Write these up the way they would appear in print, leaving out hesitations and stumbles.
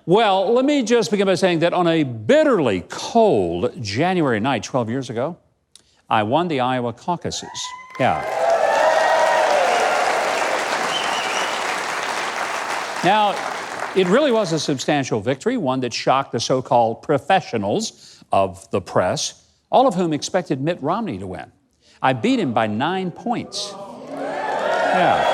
Well, let me just begin by saying that on a bitterly cold January night 12 years ago, I won the Iowa caucuses. Yeah. Now, it really was a substantial victory, one that shocked the so-called professionals of the press, all of whom expected Mitt Romney to win. I beat him by 9 points. Yeah.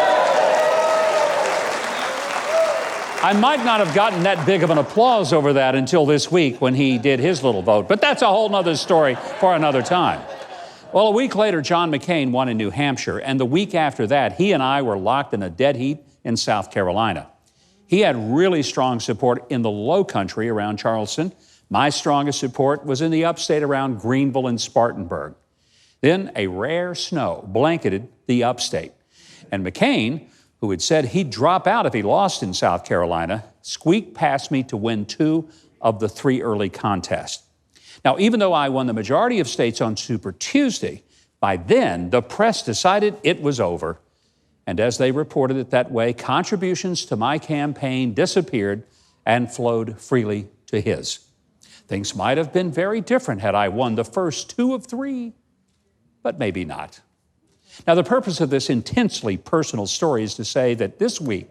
I might not have gotten that big of an applause over that until this week when he did his little vote, but that's a whole nother story for another time. Well, a week later, John McCain won in New Hampshire, and the week after that, he and I were locked in a dead heat in South Carolina. He had really strong support in the low country around Charleston. My strongest support was in the upstate around Greenville and Spartanburg. Then a rare snow blanketed the upstate, and McCain, who had said he'd drop out if he lost in South Carolina, squeaked past me to win 2 of the 3 early contests. Now, even though I won the majority of states on Super Tuesday, by then the press decided it was over. And as they reported it that way, contributions to my campaign disappeared and flowed freely to his. Things might have been very different had I won the first 2 of 3, but maybe not. Now, the purpose of this intensely personal story is to say that this week,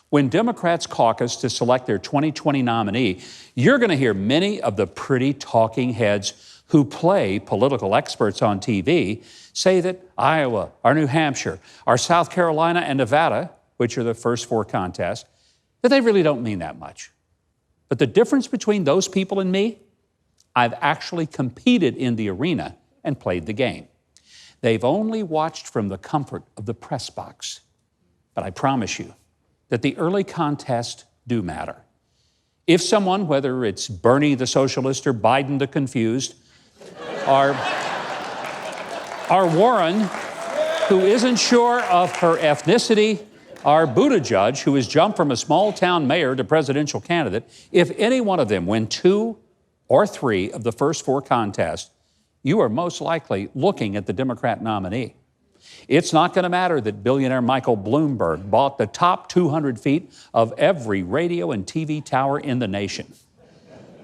when Democrats caucus to select their 2020 nominee, you're going to hear many of the pretty talking heads who play political experts on TV say that Iowa, or New Hampshire, or South Carolina and Nevada, which are the first 4 contests, that they really don't mean that much. But the difference between those people and me, I've actually competed in the arena and played the game. They've only watched from the comfort of the press box. But I promise you that the early contests do matter. If someone, whether it's Bernie the socialist or Biden the confused, or Warren, who isn't sure of her ethnicity, or Buttigieg, who has jumped from a small-town mayor to presidential candidate, if any one of them win 2 or 3 of the first 4 contests, you are most likely looking at the Democrat nominee. It's not going to matter that billionaire Michael Bloomberg bought the top 200 feet of every radio and TV tower in the nation.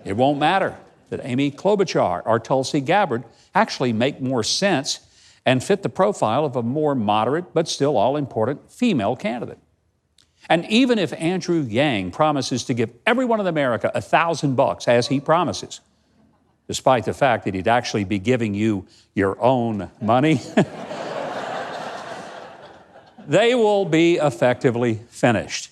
It won't matter that Amy Klobuchar or Tulsi Gabbard actually make more sense and fit the profile of a more moderate but still all-important female candidate. And even if Andrew Yang promises to give everyone in America $1,000, as he promises, despite the fact that he'd actually be giving you your own money, they will be effectively finished.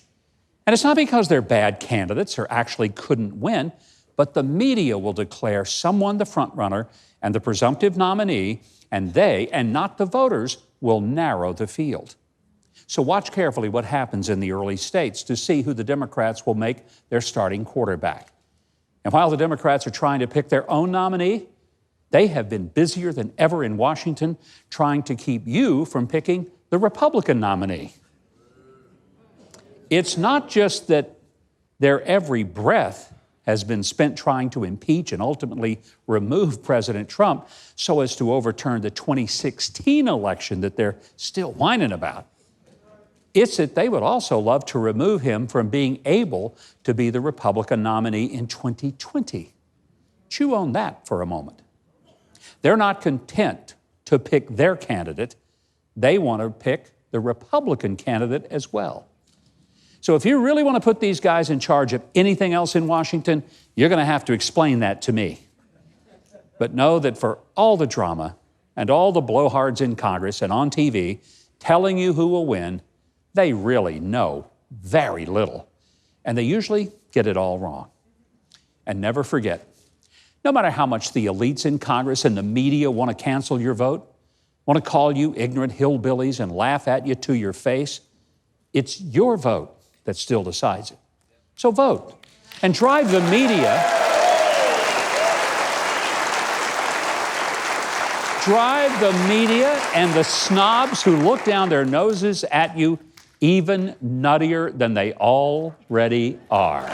And it's not because they're bad candidates or actually couldn't win, but the media will declare someone the frontrunner and the presumptive nominee, and they, and not the voters, will narrow the field. So watch carefully what happens in the early states to see who the Democrats will make their starting quarterback. And while the Democrats are trying to pick their own nominee, they have been busier than ever in Washington trying to keep you from picking the Republican nominee. It's not just that their every breath has been spent trying to impeach and ultimately remove President Trump so as to overturn the 2016 election that they're still whining about. It's that they would also love to remove him from being able to be the Republican nominee in 2020. Chew on that for a moment. They're not content to pick their candidate. They want to pick the Republican candidate as well. So if you really want to put these guys in charge of anything else in Washington, you're going to have to explain that to me. But know that for all the drama and all the blowhards in Congress and on TV telling you who will win, they really know very little, and they usually get it all wrong. And never forget, no matter how much the elites in Congress and the media want to cancel your vote, want to call you ignorant hillbillies and laugh at you to your face, it's your vote that still decides it. So vote and drive the media. Drive the media and the snobs who look down their noses at you even nuttier than they already are.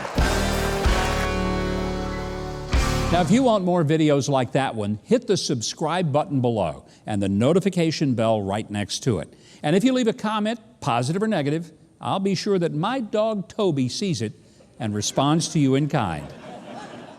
Now, if you want more videos like that one, hit the subscribe button below and the notification bell right next to it. And if you leave a comment, positive or negative, I'll be sure that my dog Toby sees it and responds to you in kind.